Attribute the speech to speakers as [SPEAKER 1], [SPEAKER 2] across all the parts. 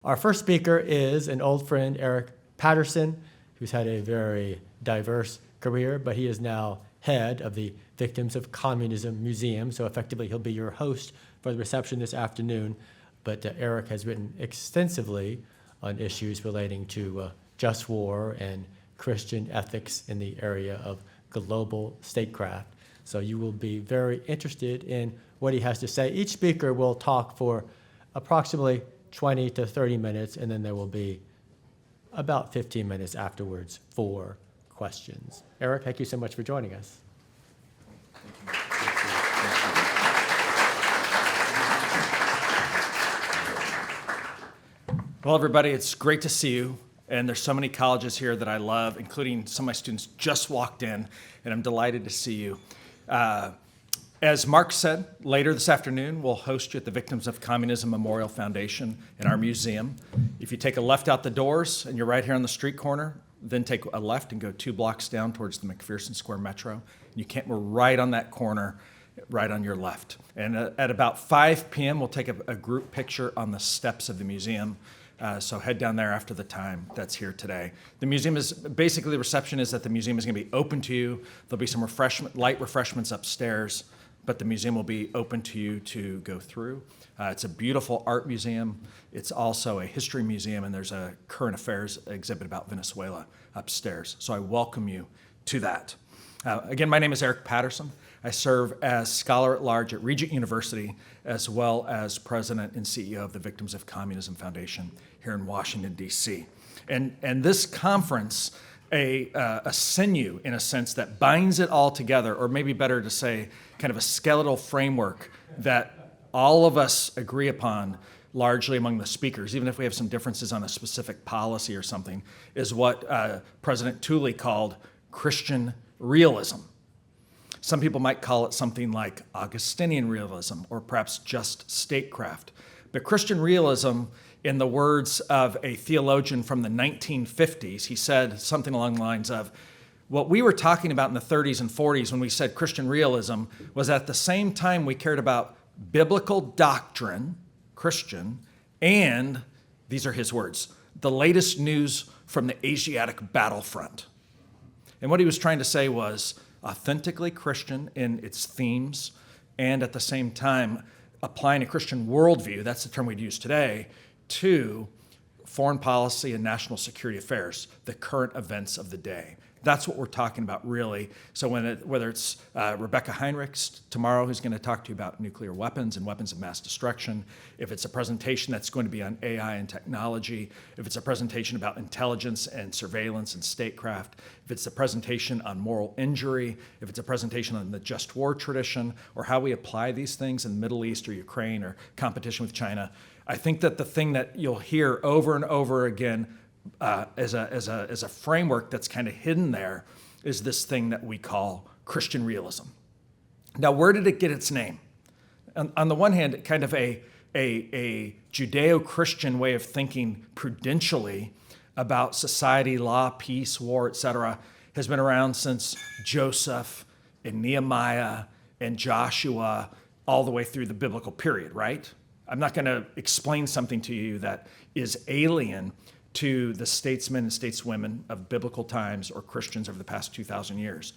[SPEAKER 1] Our first speaker is an old friend, Eric Patterson, who's had a very diverse career, but he is now head of the Victims of Communism Museum, so effectively he'll be your host for the reception this afternoon. But Eric has written extensively on issues relating to just war and Christian ethics in the area of global statecraft. So you will be very interested in what he has to say. Each speaker will talk for approximately 20 to 30 minutes, and then there will be about 15 minutes afterwards for questions. Eric, thank you so much for joining us.
[SPEAKER 2] Well, everybody, it's great to see you. And there's so many colleges here that I love, including some of my students just walked in, and I'm delighted to see you. As Mark said, later this afternoon, we'll host you at the Victims of Communism Memorial Foundation in our museum. If you take a left out the doors and you're right here on the street corner, then take a left and go 2 blocks down towards the McPherson Square Metro. We're right on that corner, right on your left. And at about 5 p.m., we'll take a group picture on the steps of the museum. So head down there after the time that's here today. The museum is, basically the reception is that the museum is gonna be open to you. There'll be some light refreshments upstairs, but the museum will be open to you to go through. It's a beautiful art museum. It's also a history museum, and there's a current affairs exhibit about Venezuela upstairs. So I welcome you to that. Again, my name is Eric Patterson. I serve as scholar at large at Regent University, as well as president and CEO of the Victims of Communism Foundation here in Washington, D.C. And this conference, a sinew, in a sense, that binds it all together, or maybe better to say, kind of a skeletal framework that all of us agree upon, largely among the speakers, even if we have some differences on a specific policy or something, is what President Tooley called Christian realism. Some people might call it something like Augustinian realism, or perhaps just statecraft. But Christian realism, in the words of a theologian from the 1950s, he said something along the lines of, what we were talking about in the 30s and 40s when we said Christian realism was at the same time we cared about biblical doctrine, Christian, and, these are his words, the latest news from the Asiatic battlefront. And what he was trying to say was authentically Christian in its themes, and at the same time applying a Christian worldview, that's the term we'd use today, to foreign policy and national security affairs, the current events of the day. That's what we're talking about, really. So whether it's Rebecca Heinrichs tomorrow, who's going to talk to you about nuclear weapons and weapons of mass destruction, if it's a presentation that's going to be on AI and technology, if it's a presentation about intelligence and surveillance and statecraft, if it's a presentation on moral injury, if it's a presentation on the just war tradition, or how we apply these things in the Middle East or Ukraine or competition with China, I think that the thing that you'll hear over and over again as a framework that's kind of hidden there is this thing that we call Christian realism. Now, where did it get its name? On the one hand, kind of a Judeo-Christian way of thinking prudentially about society, law, peace, war, etc., has been around since Joseph and Nehemiah and Joshua, all the way through the biblical period, right? I'm not going to explain something to you that is alien to the statesmen and stateswomen of biblical times or Christians over the past 2,000 years.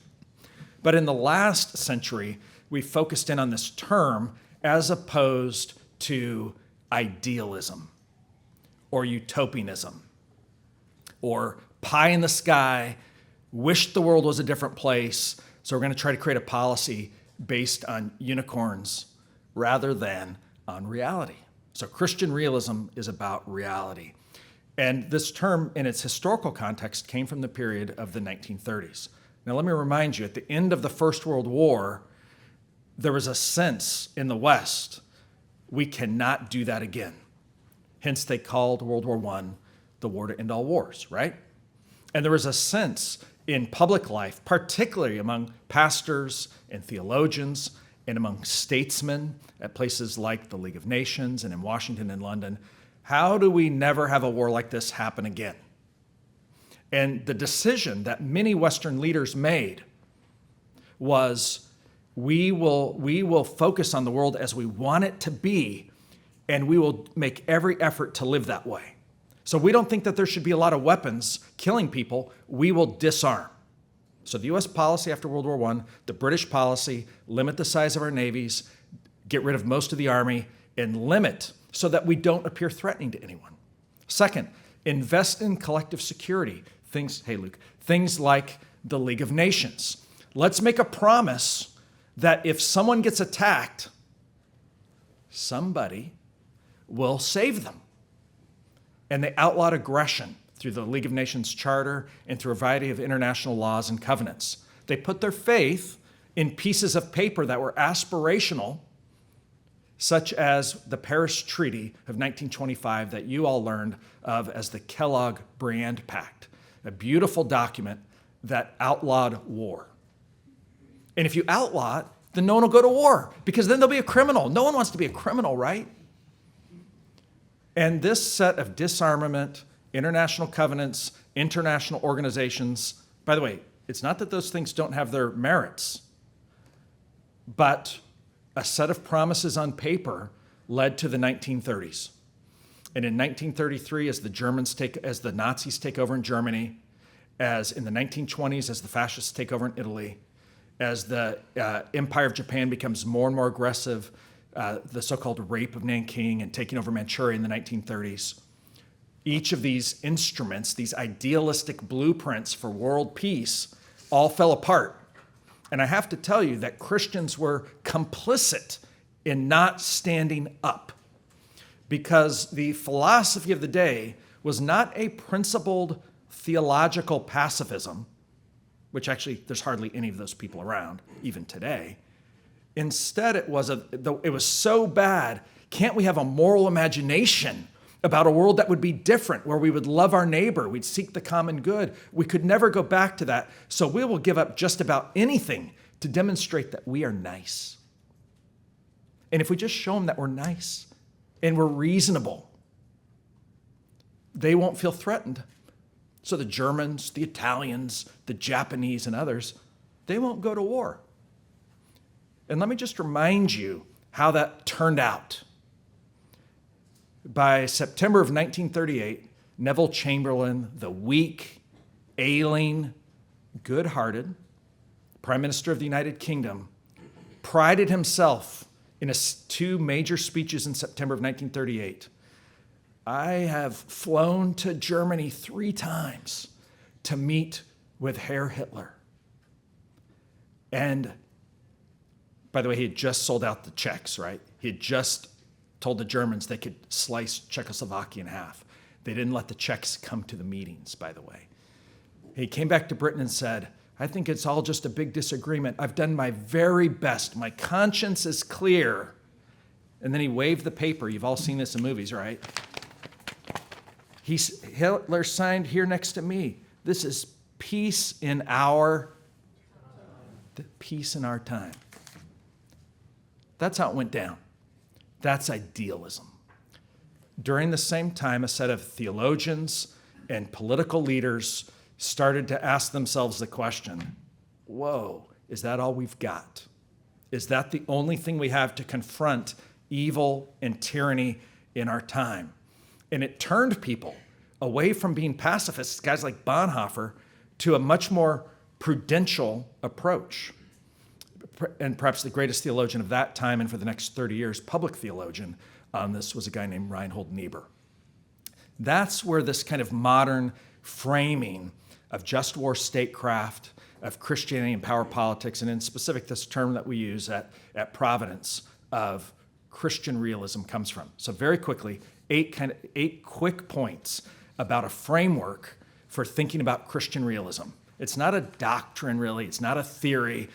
[SPEAKER 2] But in the last century, we focused in on this term as opposed to idealism or utopianism or pie in the sky, wish the world was a different place, so we're going to try to create a policy based on unicorns rather than on reality. So Christian realism is about reality. And this term, in its historical context, came from the period of the 1930s. Now, let me remind you, at the end of the First World War, there was a sense in the West, we cannot do that again. Hence, they called World War I the war to end all wars, right? And there was a sense in public life, particularly among pastors and theologians and among statesmen at places like the League of Nations and in Washington and London, how do we never have a war like this happen again? And the decision that many Western leaders made was we will focus on the world as we want it to be, and we will make every effort to live that way. So we don't think that there should be a lot of weapons killing people. We will disarm. So the U.S. policy after World War I, the British policy, limit the size of our navies, get rid of most of the army, and limit so that we don't appear threatening to anyone. Second, invest in collective security. Things like the League of Nations. Let's make a promise that if someone gets attacked, somebody will save them. And they outlawed aggression through the League of Nations Charter and through a variety of international laws and covenants. They put their faith in pieces of paper that were aspirational, such as the Paris Treaty of 1925 that you all learned of as the Kellogg-Briand Pact, a beautiful document that outlawed war. And if you outlaw it, then no one will go to war because then they'll be a criminal. No one wants to be a criminal, right? And this set of disarmament, international covenants, international organizations, by the way, it's not that those things don't have their merits, but a set of promises on paper led to the 1930s. And in 1933, as the Nazis take over in Germany, as in the 1920s, as the fascists take over in Italy, as the Empire of Japan becomes more and more aggressive, the so-called rape of Nanking and taking over Manchuria in the 1930s. Each of these instruments, these idealistic blueprints for world peace, all fell apart. And I have to tell you that Christians were complicit in not standing up because the philosophy of the day was not a principled theological pacifism, which actually there's hardly any of those people around, even today. Instead, it was so bad, can't we have a moral imagination about a world that would be different, where we would love our neighbor, we'd seek the common good? We could never go back to that, so we will give up just about anything to demonstrate that we are nice. And if we just show them that we're nice and we're reasonable, they won't feel threatened. So the Germans, the Italians, the Japanese, and others, they won't go to war. And let me just remind you how that turned out. By September of 1938, Neville Chamberlain, the weak, ailing, good-hearted Prime Minister of the United Kingdom, prided himself in two major speeches in September of 1938. I have flown to Germany 3 times to meet with Herr Hitler. And by the way, he had just sold out the Czechs, right? He had just told the Germans they could slice Czechoslovakia in half. They didn't let the Czechs come to the meetings, by the way. He came back to Britain and said, I think it's all just a big disagreement. I've done my very best. My conscience is clear. And then he waved the paper. You've all seen this in movies, right? Hitler signed here next to me. This is peace in our time. That's how it went down. That's idealism. During the same time, a set of theologians and political leaders started to ask themselves the question, whoa, is that all we've got? Is that the only thing we have to confront evil and tyranny in our time? And it turned people away from being pacifists, guys like Bonhoeffer, to a much more prudential approach. And perhaps the greatest theologian of that time and for the next 30 years, public theologian on this, was a guy named Reinhold Niebuhr. That's where this kind of modern framing of just war statecraft, of Christianity and power politics, and in specific this term that we use at Providence of Christian realism comes from. So very quickly, 8 quick points about a framework for thinking about Christian realism. It's not a doctrine, really. It's not a theory.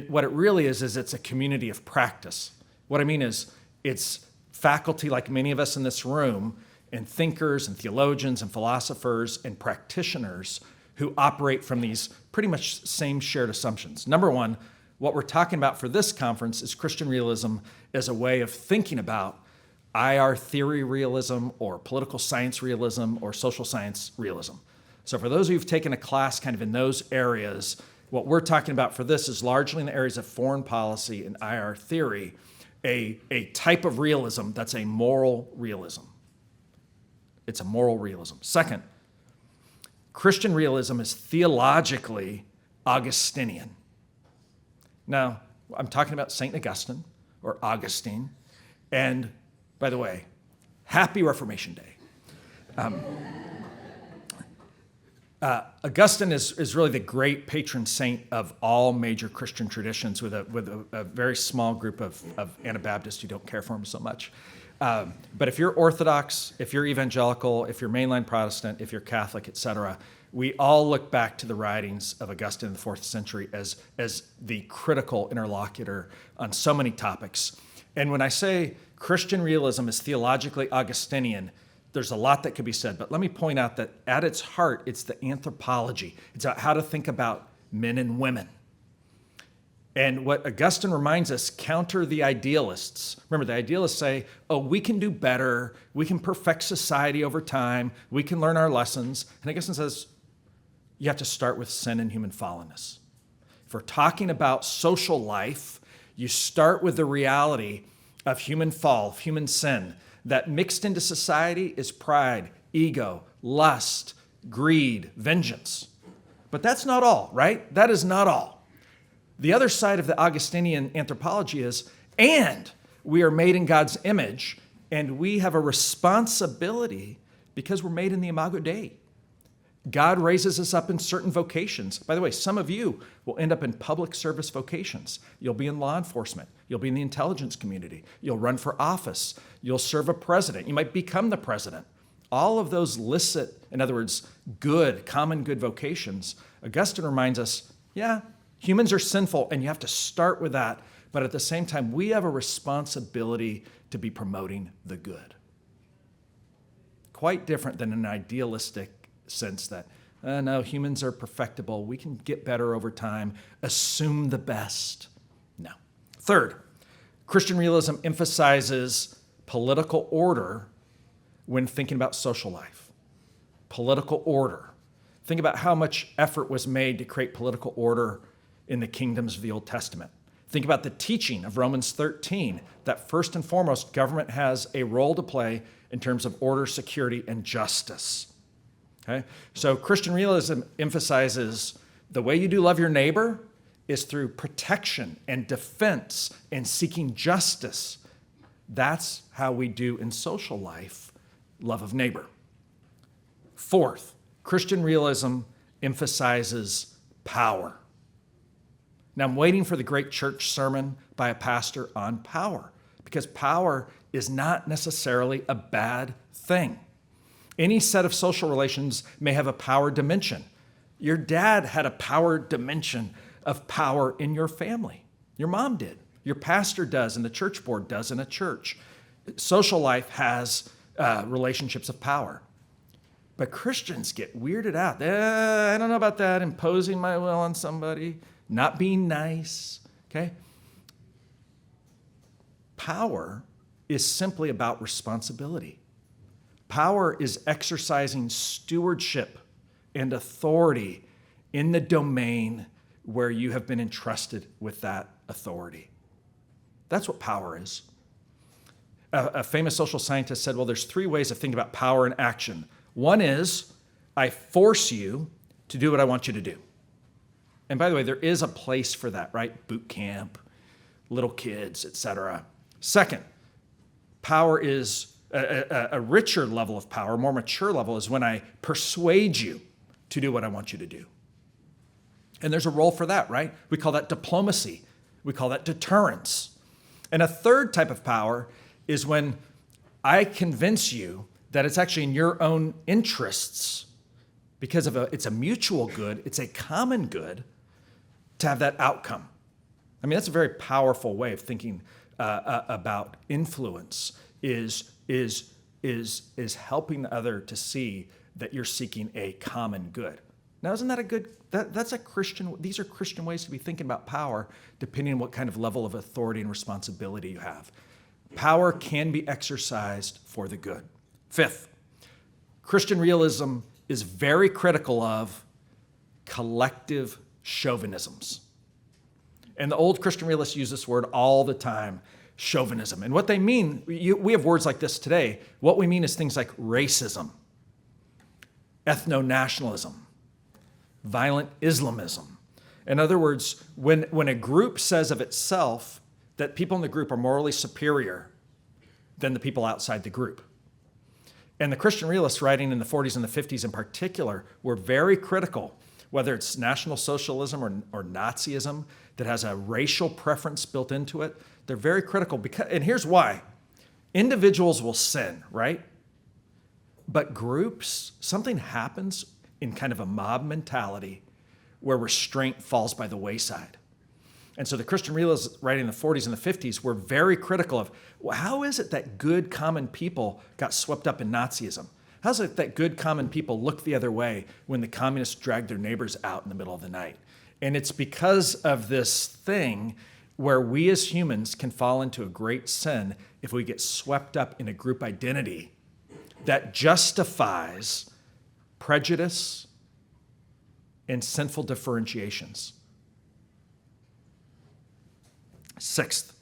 [SPEAKER 2] What it really is it's a community of practice. What I mean is it's faculty like many of us in this room, and thinkers and theologians and philosophers and practitioners who operate from these pretty much same shared assumptions. Number one, what we're talking about for this conference is Christian realism as a way of thinking about IR theory realism or political science realism or social science realism. So for those of you who've taken a class kind of in those areas, what we're talking about for this is largely in the areas of foreign policy and IR theory, a type of realism that's a moral realism. It's a moral realism. Second, Christian realism is theologically Augustinian. Now, I'm talking about St. Augustine or Augustine. And by the way, happy Reformation Day. Augustine is really the great patron saint of all major Christian traditions, with a very small group of Anabaptists who don't care for him so much. But if you're Orthodox, if you're evangelical, if you're mainline Protestant, if you're Catholic, etc., we all look back to the writings of Augustine in the 4th century as the critical interlocutor on so many topics. And when I say Christian realism is theologically Augustinian, there's a lot that could be said, but let me point out that at its heart, it's the anthropology. It's about how to think about men and women. And what Augustine reminds us, counter the idealists. Remember, the idealists say, oh, we can do better. We can perfect society over time. We can learn our lessons. And Augustine says, you have to start with sin and human fallenness. If we're talking about social life, you start with the reality of human fall, of human sin, that mixed into society is pride, ego, lust, greed, vengeance. But that's not all, right? That is not all. The other side of the Augustinian anthropology is, and we are made in God's image, and we have a responsibility because we're made in the imago Dei. God raises us up in certain vocations. By the way, some of you will end up in public service vocations. You'll be in law enforcement. You'll be in the intelligence community. You'll run for office. You'll serve a president. You might become the president. All of those licit, in other words, good, common good vocations. Augustine reminds us, yeah, humans are sinful, and you have to start with that. But at the same time, we have a responsibility to be promoting the good. Quite different than an idealistic sense that, no, humans are perfectible. We can get better over time. Assume the best. No. Third, Christian realism emphasizes political order when thinking about social life. Political order. Think about how much effort was made to create political order in the kingdoms of the Old Testament. Think about the teaching of Romans 13, that first and foremost, government has a role to play in terms of order, security, and justice. Okay? So Christian realism emphasizes the way you do love your neighbor is through protection and defense and seeking justice. That's how we do in social life, love of neighbor. Fourth, Christian realism emphasizes power. Now, I'm waiting for the great church sermon by a pastor on power, because power is not necessarily a bad thing. Any set of social relations may have a power dimension. Your dad had a power dimension of power in your family. Your mom did. Your pastor does, and the church board does in a church. Social life has relationships of power. But Christians get weirded out. I don't know about that, imposing my will on somebody, not being nice, okay? Power is simply about responsibility. Power is exercising stewardship and authority in the domain where you have been entrusted with that authority. That's what power is. A famous social scientist said, well, there's 3 ways of thinking about power and action. One is, I force you to do what I want you to do. And by the way, there is a place for that, right? Boot camp, little kids, etc. Second, power is a richer level of power, a more mature level, is when I persuade you to do what I want you to do. And there's a role for that, right? We call that diplomacy. We call that deterrence. And a third type of power is when I convince you that it's actually in your own interests, because it's a mutual good, it's a common good, to have that outcome. I mean, that's a very powerful way of thinking about influence, is helping the other to see that you're seeking a common good. Now, isn't that a good, that's a Christian, these are Christian ways to be thinking about power, depending on what kind of level of authority and responsibility you have. Power can be exercised for the good. Fifth, Christian realism is very critical of collective chauvinisms. And the old Christian realists use this word all the time. chauvinism. And what they mean, we have words like this today. What we mean is things like racism, ethno-nationalism, violent Islamism. In other words, when a group says of itself that people in the group are morally superior than the people outside the group. And the Christian realists writing in the 40s and the 50s in particular were very critical, whether it's National Socialism or Nazism that has a racial preference built into it. They're very critical because, and here's why. Individuals will sin, right? But groups, something happens in kind of a mob mentality where restraint falls by the wayside. And so the Christian realists writing in the 40s and the 50s were very critical of, well, how is it that good common people got swept up in Nazism? How is it that good common people look the other way when the communists drag their neighbors out in the middle of the night? And it's because of this thing where we as humans can fall into a great sin if we get swept up in a group identity that justifies prejudice and sinful differentiations. Sixth,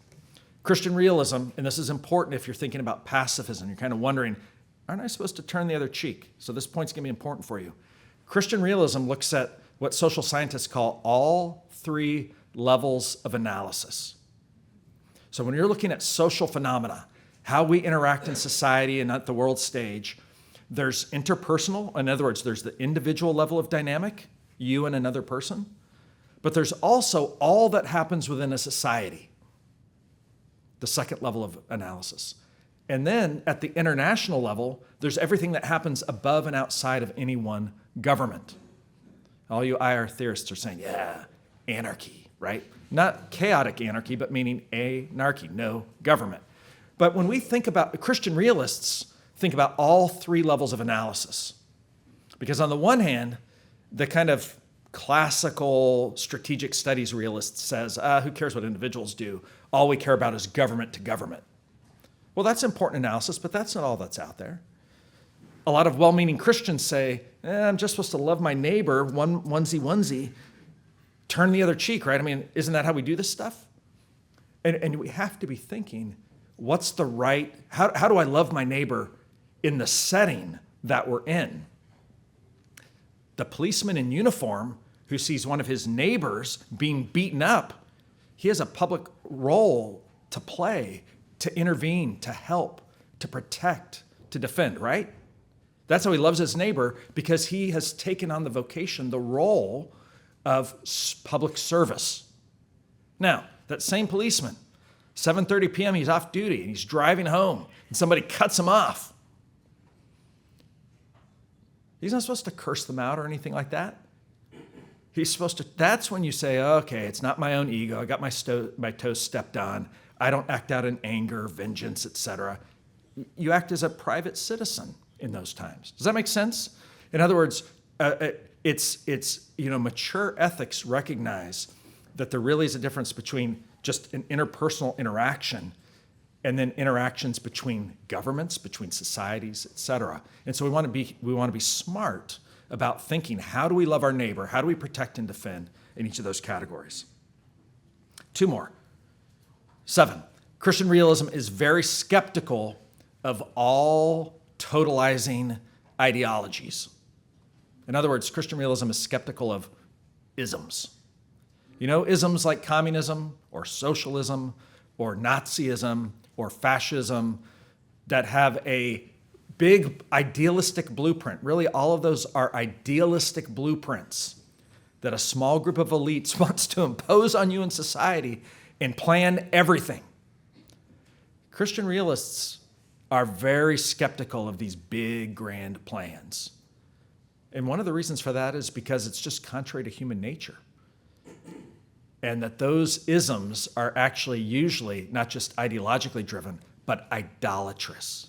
[SPEAKER 2] Christian realism, and this is important if you're thinking about pacifism, you're kind of wondering, aren't I supposed to turn the other cheek? So this point's going to be important for you. Christian realism looks at what social scientists call all three levels of analysis. So when you're looking at social phenomena, how we interact in society and at the world stage, there's interpersonal. In other words, there's the individual level of dynamic, you and another person. But there's also all that happens within a society, the second level of analysis. And then at the international level, there's everything that happens above and outside of any one government. All you IR theorists are saying, yeah, anarchy, right? Not chaotic anarchy, but meaning anarchy, no government. But when we think about, Christian realists think about all three levels of analysis. Because on the one hand, the kind of classical strategic studies realist says, who cares what individuals do? All we care about is government to government. Well, that's important analysis, but that's not all that's out there. A lot of well-meaning Christians say, I'm just supposed to love my neighbor, onesie, turn the other cheek, right? I mean, isn't that how we do this stuff? And we have to be thinking, what's the right, how do I love my neighbor in the setting that we're in? The policeman in uniform who sees one of his neighbors being beaten up, he has a public role to play, to intervene, to help, to protect, to defend, right? That's how he loves his neighbor, because he has taken on the vocation, the role of public service. Now, that same policeman, 7:30 p.m., he's off duty and he's driving home and somebody cuts him off. He's not supposed to curse them out or anything like that. He's supposed to, that's when you say, okay, it's not my own ego. I got my toes stepped on. I don't act out in anger, vengeance, etc. You act as a private citizen in those times. Does that make sense? In other words, mature ethics recognize that there really is a difference between just an interpersonal interaction and then interactions between governments, between societies, etc. And so we want to be smart about thinking, how do we love our neighbor? How do we protect and defend in each of those categories? Two more. 7, Christian realism is very skeptical of all totalizing ideologies. In other words, Christian realism is skeptical of isms. You know, isms like communism or socialism or Nazism or fascism that have a big idealistic blueprint. Really, all of those are idealistic blueprints that a small group of elites wants to impose on you in society and plan everything. Christian realists are very skeptical of these big, grand plans. And one of the reasons for that is because it's just contrary to human nature. And that those isms are actually usually not just ideologically driven, but idolatrous.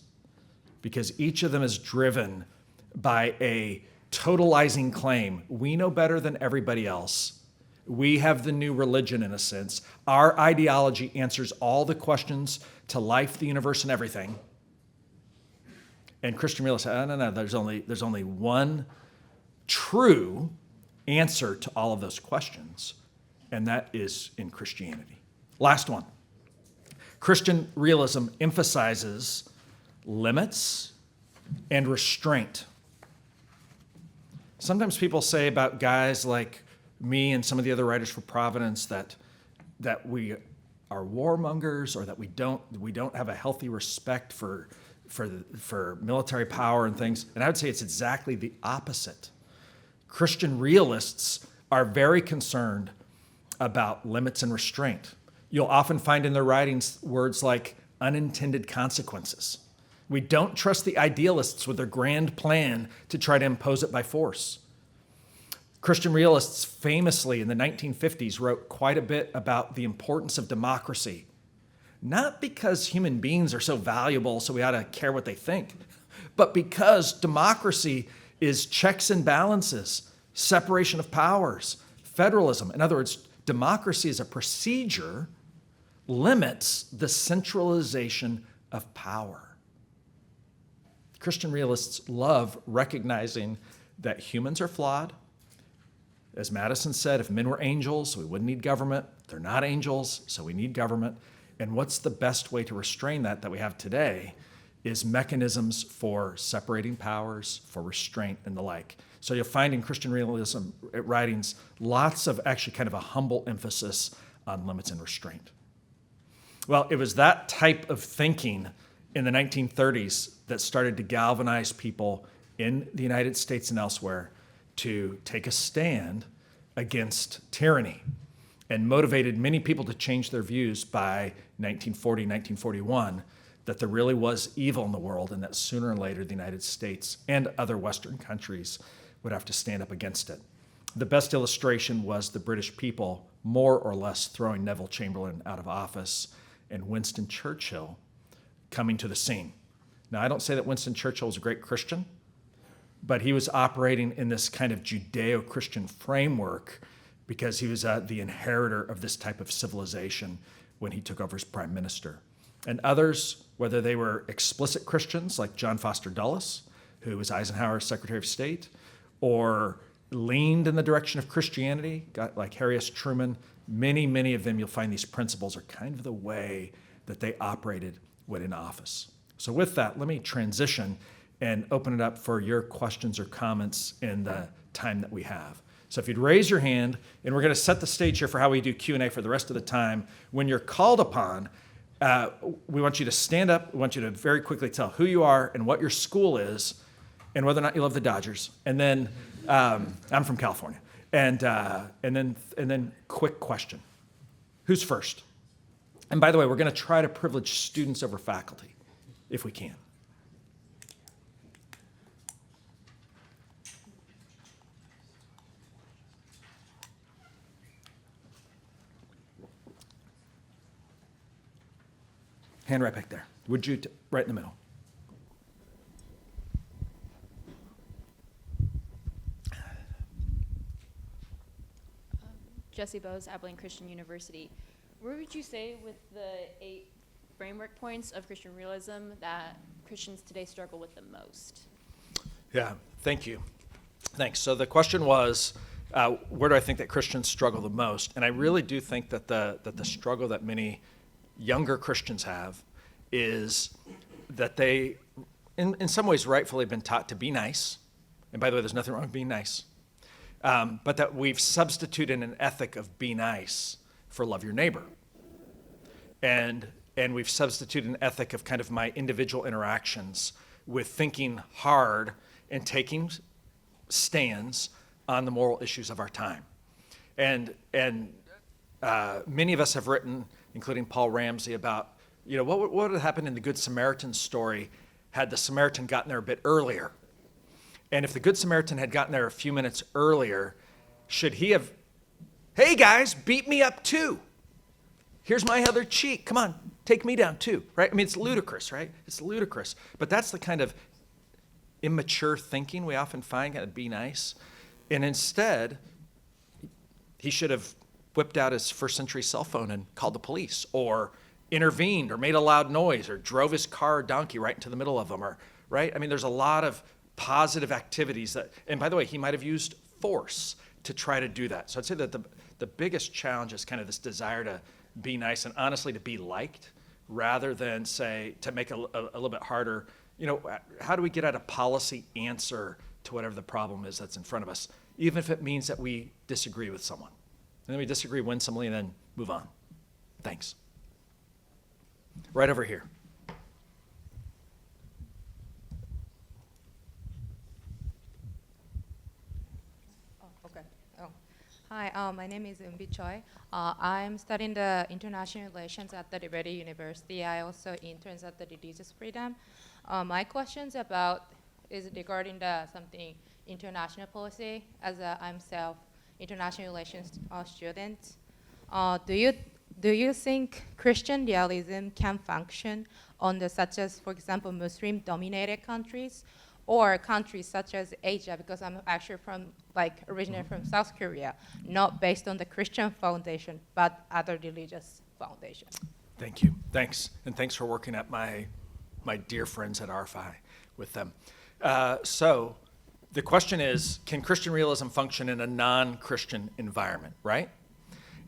[SPEAKER 2] Because each of them is driven by a totalizing claim. We know better than everybody else. We have the new religion in a sense. Our ideology answers all the questions to life, the universe, and everything. And Christian realists say, no, there's only one true answer to all of those questions, and that is in Christianity. Last one. Christian realism emphasizes limits and restraint. Sometimes people say about guys like me and some of the other writers for Providence that we are warmongers, or that we don't have a healthy respect for military power and things. And I would say it's exactly the opposite. Christian realists are very concerned about limits and restraint. You'll often find in their writings words like unintended consequences. We don't trust the idealists with their grand plan to try to impose it by force. Christian realists famously in the 1950s wrote quite a bit about the importance of democracy, not because human beings are so valuable so we ought to care what they think, but because democracy is checks and balances, separation of powers, federalism. In other words, democracy as a procedure limits the centralization of power. Christian realists love recognizing that humans are flawed. As Madison said, if men were angels, we wouldn't need government. They're not angels, so we need government. And what's the best way to restrain that we have today is mechanisms for separating powers, for restraint, and the like. So you'll find in Christian realism writings lots of actually kind of a humble emphasis on limits and restraint. Well, it was that type of thinking in the 1930s that started to galvanize people in the United States and elsewhere to take a stand against tyranny, and motivated many people to change their views by 1940, 1941, that there really was evil in the world and that sooner or later the United States and other Western countries would have to stand up against it. The best illustration was the British people more or less throwing Neville Chamberlain out of office and Winston Churchill coming to the scene. Now, I don't say that Winston Churchill was a great Christian, but he was operating in this kind of Judeo-Christian framework because he was the inheritor of this type of civilization when he took over as prime minister. And others, whether they were explicit Christians like John Foster Dulles, who was Eisenhower's Secretary of State, or leaned in the direction of Christianity, like Harry S. Truman, many of them, you'll find these principles are kind of the way that they operated when in office. So with that, let me transition and open it up for your questions or comments in the time that we have. So if you'd raise your hand, and we're going to set the stage here for how we do Q&A for the rest of the time. When you're called upon, we want you to stand up. We want you to very quickly tell who you are and what your school is and whether or not you love the Dodgers. And then, I'm from California. And then quick question. Who's first? And by the way, we're going to try to privilege students over faculty, if we can. Hand right back there. Would you, right in the middle.
[SPEAKER 3] Jesse Bowes, Abilene Christian University. Where would you say with the 8 framework points of Christian realism that Christians today struggle with the most?
[SPEAKER 2] Yeah, thank you. Thanks. So the question was, where do I think that Christians struggle the most? And I really do think that the struggle that many younger Christians have is that they, in some ways, rightfully been taught to be nice. And by the way, there's nothing wrong with being nice. But that we've substituted an ethic of be nice for love your neighbor. And we've substituted an ethic of kind of my individual interactions with thinking hard and taking stands on the moral issues of our time. And many of us have written, including Paul Ramsey, about, what would have happened in the Good Samaritan story had the Samaritan gotten there a bit earlier. And if the Good Samaritan had gotten there a few minutes earlier, should he have, hey guys, beat me up too. Here's my other cheek. Come on, take me down too, right? I mean, it's ludicrous, right? It's ludicrous. But that's the kind of immature thinking we often find, kind of be nice. And instead, he should have whipped out his first century cell phone and called the police, or intervened, or made a loud noise, or drove his car or donkey right into the middle of them, or, right? I mean, there's a lot of positive activities that, and by the way, he might have used force to try to do that. So I'd say that the biggest challenge is kind of this desire to be nice and honestly to be liked. rather than say, to make it a little bit harder, how do we get at a policy answer to whatever the problem is that's in front of us, even if it means that we disagree with someone. And then we disagree winsomely and then move on. Thanks. Right over here.
[SPEAKER 4] Okay. Hi, my name is Eunbi Choi. I'm studying the international relations at the Liberty University. I also interns at the Religious Freedom. My question's is regarding something international policy, as I'm international relations student. Do you think Christian realism can function on such as, for example, Muslim-dominated countries, or countries such as Asia? Because I'm actually originally from South Korea, not based on the Christian foundation, but other religious foundation.
[SPEAKER 2] Thank you. Thanks. And thanks for working at my dear friends at RFI with them. So the question is, can Christian realism function in a non-Christian environment, right?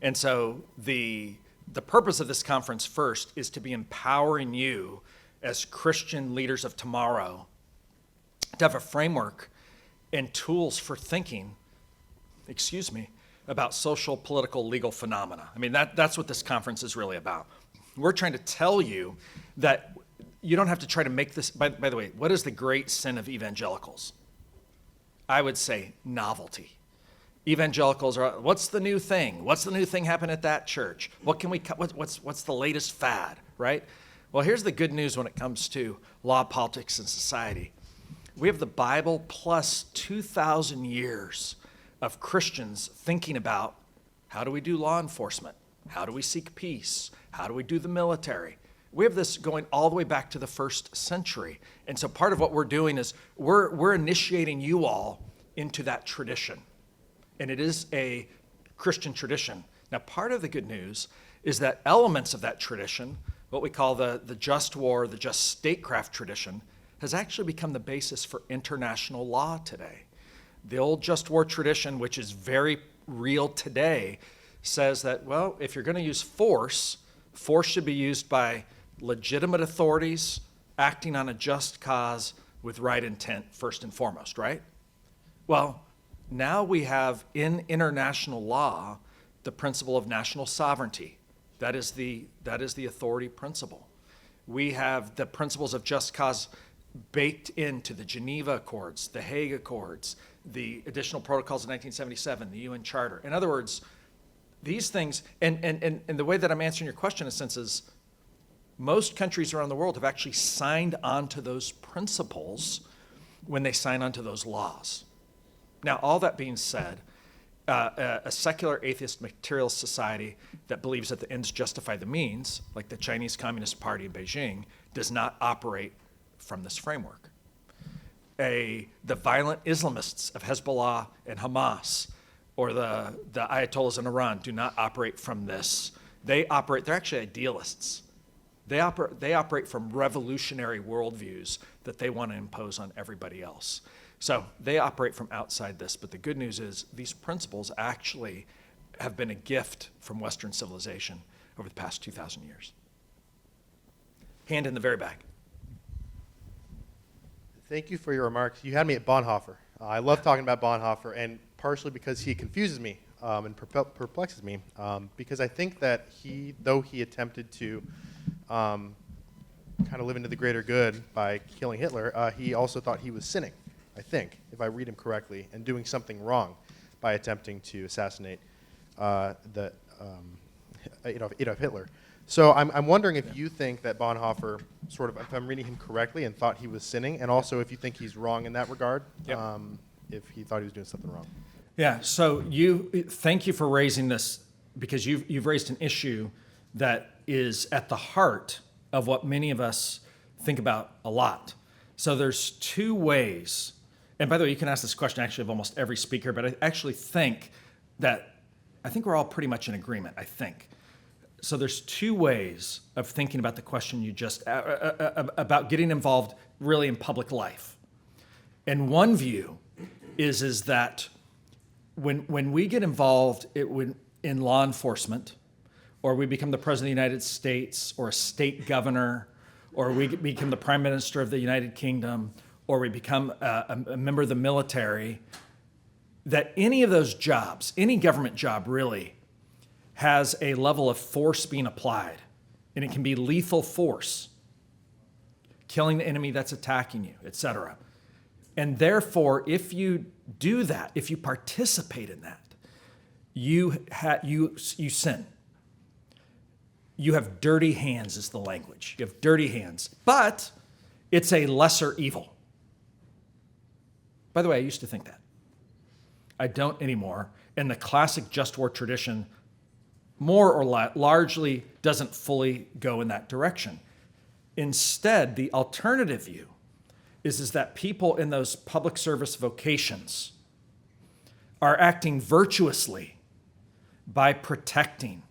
[SPEAKER 2] And so the purpose of this conference first is to be empowering you as Christian leaders of tomorrow to have a framework and tools for thinking, about social, political, legal phenomena. I mean, that's what this conference is really about. We're trying to tell you that you don't have to try to make this, by the way, what is the great sin of evangelicals? I would say novelty. Evangelicals are, what's the new thing? What's the new thing happen at that church? What can we, what's the latest fad, right? Well, here's the good news when it comes to law, politics, and society. We have the Bible plus 2,000 years of Christians thinking about, how do we do law enforcement? How do we seek peace? How do we do the military? We have this going all the way back to the 1st century. And so part of what we're doing is we're initiating you all into that tradition. And it is a Christian tradition. Now, part of the good news is that elements of that tradition, what we call the just war, the just statecraft tradition, has actually become the basis for international law today. The old just war tradition, which is very real today, says that, well, if you're going to use force should be used by legitimate authorities acting on a just cause with right intent first and foremost, right? Well, now we have in international law the principle of national sovereignty. That is the authority principle. We have the principles of just cause baked into the Geneva Accords, the Hague Accords, the additional protocols of 1977, the UN Charter. In other words, these things, and the way that I'm answering your question in a sense is, most countries around the world have actually signed on to those principles when they sign on to those laws. Now, all that being said, a secular atheist materialist society that believes that the ends justify the means, like the Chinese Communist Party in Beijing, does not operate from this framework. The violent Islamists of Hezbollah and Hamas, or the Ayatollahs in Iran, do not operate from this. They're actually idealists. They operate from revolutionary worldviews that they want to impose on everybody else. So they operate from outside this, but the good news is these principles actually have been a gift from Western civilization over the past 2,000 years. Hand in the very back.
[SPEAKER 5] Thank you for your remarks. You had me at Bonhoeffer. I love talking about Bonhoeffer, and partially because he confuses me and perplexes me, because I think that though he attempted to kind of live into the greater good by killing Hitler, he also thought he was sinning, I think, if I read him correctly, and doing something wrong by attempting to assassinate Adolf Hitler. So I'm wondering if you think that Bonhoeffer, sort of, if I'm reading him correctly, and thought he was sinning, and also if you think he's wrong in that regard, if he thought he was doing something wrong.
[SPEAKER 2] Yeah, so thank you for raising this, because you've raised an issue that is at the heart of what many of us think about a lot. So there's two ways, and by the way, you can ask this question actually of almost every speaker, but I actually think we're all pretty much in agreement, I think. So there's two ways of thinking about the question you just, about getting involved really in public life. And one view is that when we get involved in law enforcement, or we become the President of the United States, or a state governor, or we become the Prime Minister of the United Kingdom, or we become a member of the military, that any of those jobs, any government job really, has a level of force being applied. And it can be lethal force, killing the enemy that's attacking you, etc. And therefore, if you do that, if you participate in that, you sin. You have dirty hands is the language. You have dirty hands. But it's a lesser evil. By the way, I used to think that. I don't anymore. And the classic just war tradition more or largely doesn't fully go in that direction. Instead, the alternative view is that people in those public service vocations are acting virtuously by protecting,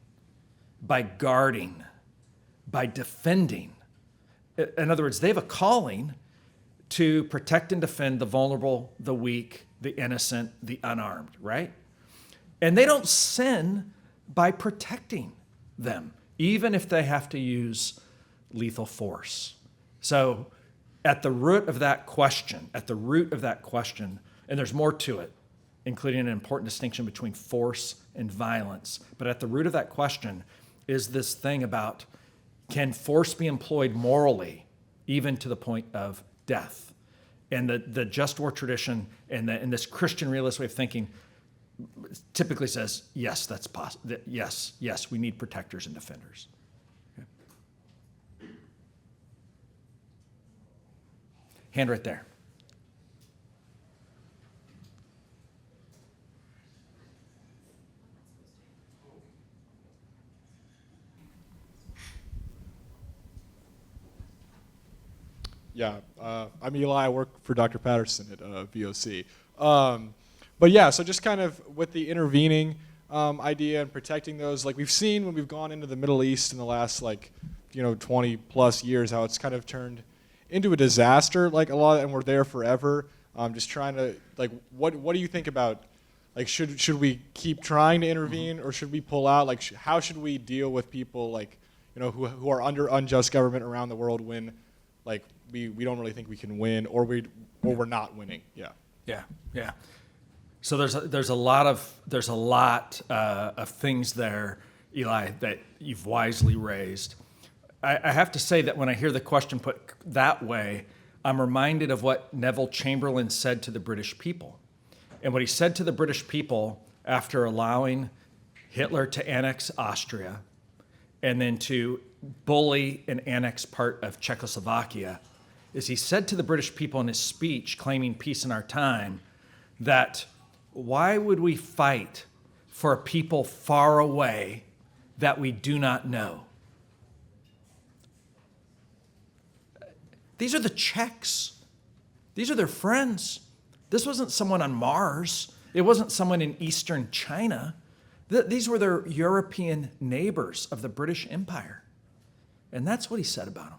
[SPEAKER 2] by guarding, by defending. In other words, they have a calling to protect and defend the vulnerable, the weak, the innocent, the unarmed, right? And they don't sin by protecting them, even if they have to use lethal force. So at the root of that question, and there's more to it, including an important distinction between force and violence, but at the root of that question is this thing about, can force be employed morally, even to the point of death? And the just war tradition and this Christian realist way of thinking typically says, yes, that's possible. Yes, we need protectors and defenders. Okay. Hand right there.
[SPEAKER 6] Yeah, I'm Eli. I work for Dr. Patterson at VOC. But yeah, so just kind of with the intervening idea and protecting those, like we've seen when we've gone into the Middle East in the last 20 plus years, how it's kind of turned into a disaster, like a lot, and we're there forever. Just trying to, what do you think about, should we keep trying to intervene or should we pull out? How should we deal with people who are under unjust government around the world when we don't really think we can win or we're not winning?
[SPEAKER 2] Yeah. So there's a lot of things there, Eli, that you've wisely raised. I have to say that when I hear the question put that way, I'm reminded of what Neville Chamberlain said to the British people. And what he said to the British people after allowing Hitler to annex Austria and then to bully and annex part of Czechoslovakia is he said to the British people in his speech claiming peace in our time that why would we fight for a people far away that we do not know? These are the Czechs. These are their friends. This wasn't someone on Mars. It wasn't someone in Eastern China. These were their European neighbors of the British Empire. And that's what he said about them.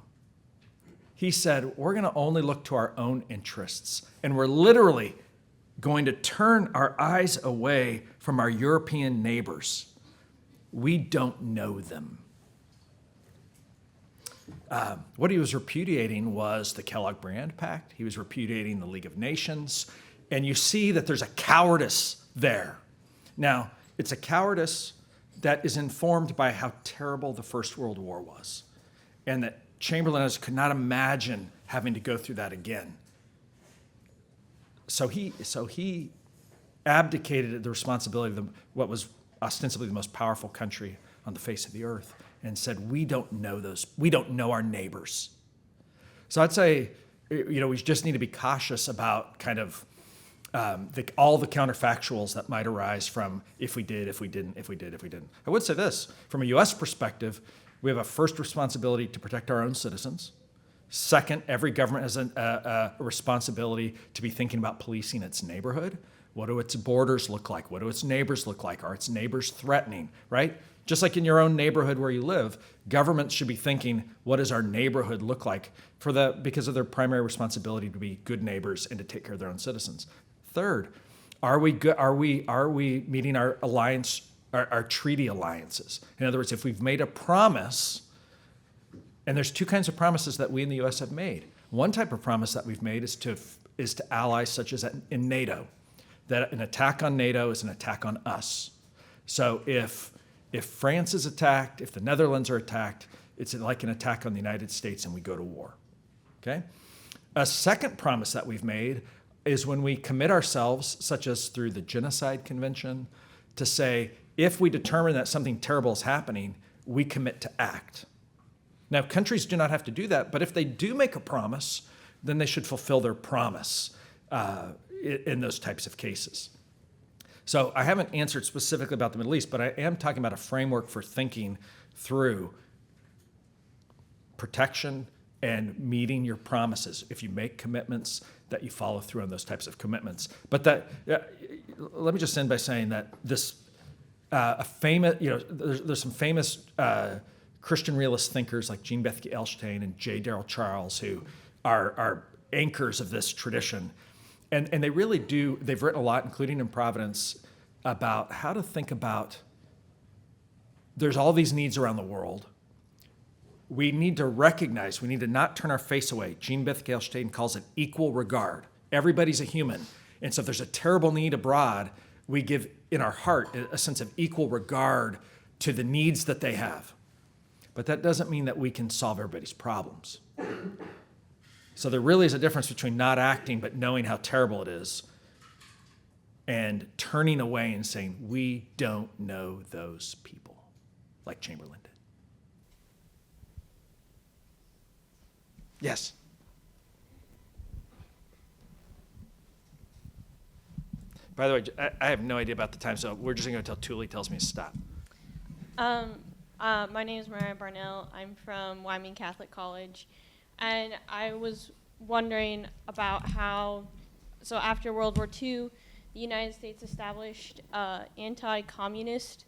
[SPEAKER 2] He said, we're going to only look to our own interests. And we're literally going to turn our eyes away from our European neighbors. We don't know them. What he was repudiating was the Kellogg-Briand Pact. He was repudiating the League of Nations. And you see that there's a cowardice there. Now, it's a cowardice that is informed by how terrible the First World War was. And that Chamberlain could not imagine having to go through that again. So he abdicated the responsibility of what was ostensibly the most powerful country on the face of the earth and said, we don't know our neighbors. So I'd say, we just need to be cautious about kind of all the counterfactuals that might arise from if we did, if we didn't. I would say this, from a U.S. perspective, we have a first responsibility to protect our own citizens. Second, every government has a responsibility to be thinking about policing its neighborhood. What do its borders look like? What do its neighbors look like? Are its neighbors threatening, right? Just like in your own neighborhood where you live, governments should be thinking, what does our neighborhood look like because of their primary responsibility to be good neighbors and to take care of their own citizens. Third, are we meeting our alliance are treaty alliances. In other words, if we've made a promise, and there's two kinds of promises that we in the U.S. have made. One type of promise that we've made is to allies such as in NATO, that an attack on NATO is an attack on us. So if France is attacked, if the Netherlands are attacked, it's like an attack on the United States and we go to war, okay? A second promise that we've made is when we commit ourselves, such as through the Genocide Convention, to say, if we determine that something terrible is happening, we commit to act. Now, countries do not have to do that, but if they do make a promise, then they should fulfill their promise in those types of cases. So I haven't answered specifically about the Middle East, but I am talking about a framework for thinking through protection and meeting your promises. If you make commitments, that you follow through on those types of commitments. But let me just end by saying that this there's some famous Christian realist thinkers like Jean Bethke Elshtain and J. Darrell Charles who are anchors of this tradition. And they really do, they've written a lot, including in Providence, about how to think about, there's all these needs around the world. We need to recognize, we need to not turn our face away. Jean Bethke Elshtain calls it equal regard. Everybody's a human. And so if there's a terrible need abroad, we give in our heart a sense of equal regard to the needs that they have. But that doesn't mean that we can solve everybody's problems. So there really is a difference between not acting but knowing how terrible it is and turning away and saying, we don't know those people, like Chamberlain did. Yes? By the way, I have no idea about the time, so we're just going to go until Thule tells me to stop.
[SPEAKER 7] My name is Mariah Barnell. I'm from Wyoming Catholic College. And I was wondering about how, so after World War II, the United States established anti-communist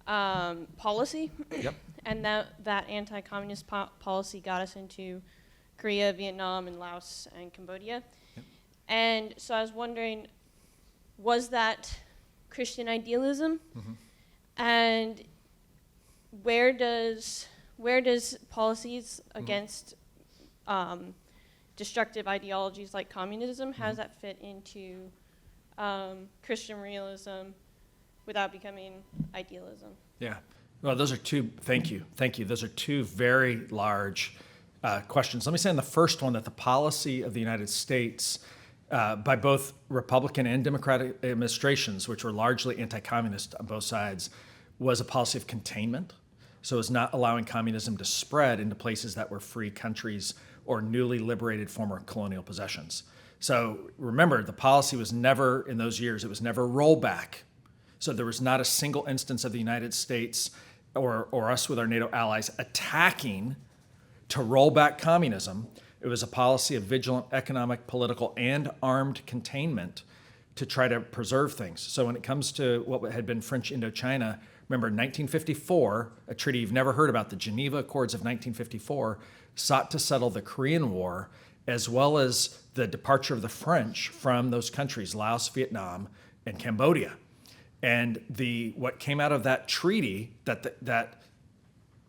[SPEAKER 7] policy.
[SPEAKER 2] Yep.
[SPEAKER 7] And that anti-communist policy got us into Korea, Vietnam, and Laos, and Cambodia.
[SPEAKER 2] Yep.
[SPEAKER 7] And so I was wondering, was that Christian idealism?
[SPEAKER 2] Mm-hmm.
[SPEAKER 7] And where does policies against destructive ideologies like communism, how does that fit into Christian realism without becoming idealism?
[SPEAKER 2] Yeah. Well, those are two, thank you. Those are two very large questions. Let me say on the first one that the policy of the United States by both Republican and Democratic administrations, which were largely anti-communist on both sides, was a policy of containment. So it's not allowing communism to spread into places that were free countries or newly liberated former colonial possessions. So remember, the policy was never, in those years, it was never rollback. So there was not a single instance of the United States or us with our NATO allies attacking to roll back communism. It was a policy of vigilant economic, political, and armed containment to try to preserve things. So when it comes to what had been French Indochina, remember in 1954, a treaty you've never heard about, the Geneva Accords of 1954, sought to settle the Korean War, as well as the departure of the French from those countries, Laos, Vietnam, and Cambodia. And what came out of that treaty that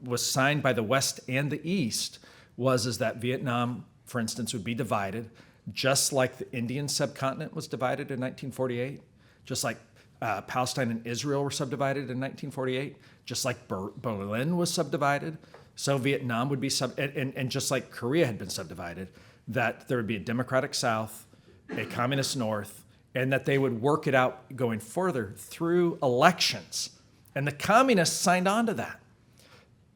[SPEAKER 2] was signed by the West and the East was that Vietnam, for instance, would be divided, just like the Indian subcontinent was divided in 1948, just like Palestine and Israel were subdivided in 1948, just like Berlin was subdivided, so Vietnam would be and just like Korea had been subdivided, that there would be a democratic South, a communist North, and that they would work it out going further through elections. And the communists signed on to that.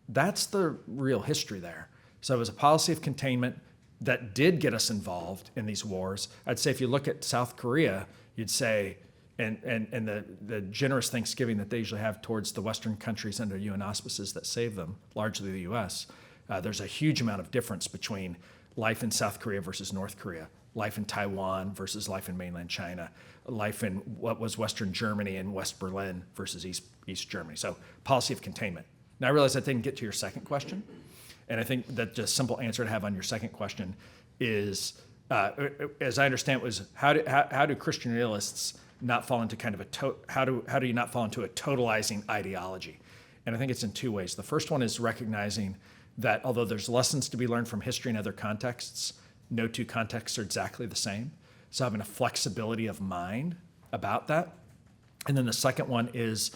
[SPEAKER 2] That's the real history there. So it was a policy of containment that did get us involved in these wars. I'd say if you look at South Korea, you'd say, and the generous Thanksgiving that they usually have towards the Western countries under UN auspices that save them, largely the US, there's a huge amount of difference between life in South Korea versus North Korea, life in Taiwan versus life in mainland China, life in what was Western Germany and West Berlin versus East Germany. So policy of containment. Now I realize I didn't get to your second question, and I think that the simple answer to have on your second question is as I understand it, was how do Christian realists not fall into kind of how do you not fall into a totalizing ideology? And I think it's in two ways. The first one is recognizing that although there's lessons to be learned from history and other contexts, no two contexts are exactly the same. So having a flexibility of mind about that. And then the second one is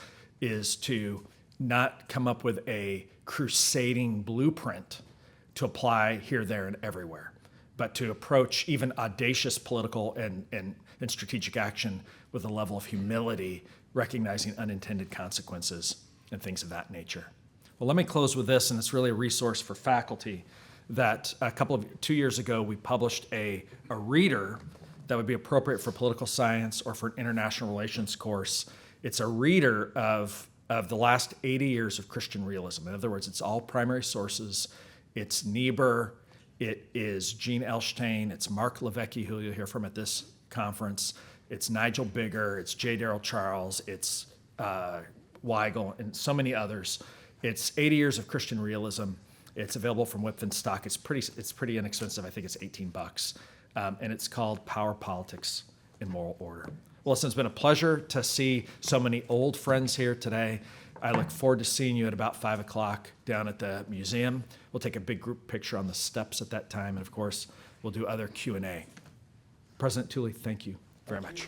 [SPEAKER 2] to not come up with a crusading blueprint to apply here, there, and everywhere, but to approach even audacious political and strategic action with a level of humility, recognizing unintended consequences and things of that nature. Well, let me close with this, and it's really a resource for faculty that 2 years ago we published a reader that would be appropriate for political science or for an international relations course. It's a reader of the last 80 years of Christian realism. In other words, it's all primary sources. It's Niebuhr, it is Gene Elshtain, it's Mark Levesque, who you'll hear from at this conference, it's Nigel Bigger, it's J. Darrell Charles, it's Weigel, and so many others. It's 80 years of Christian realism. It's available from Whitman Stock. It's pretty inexpensive. I think it's $18. And it's called Power, Politics, and Moral Order. Well, listen, it's been a pleasure to see so many old friends here today. I look forward to seeing you at about 5 o'clock down at the museum. We'll take a big group picture on the steps at that time. And of course, we'll do other Q&A. President Tooley, thank you very much.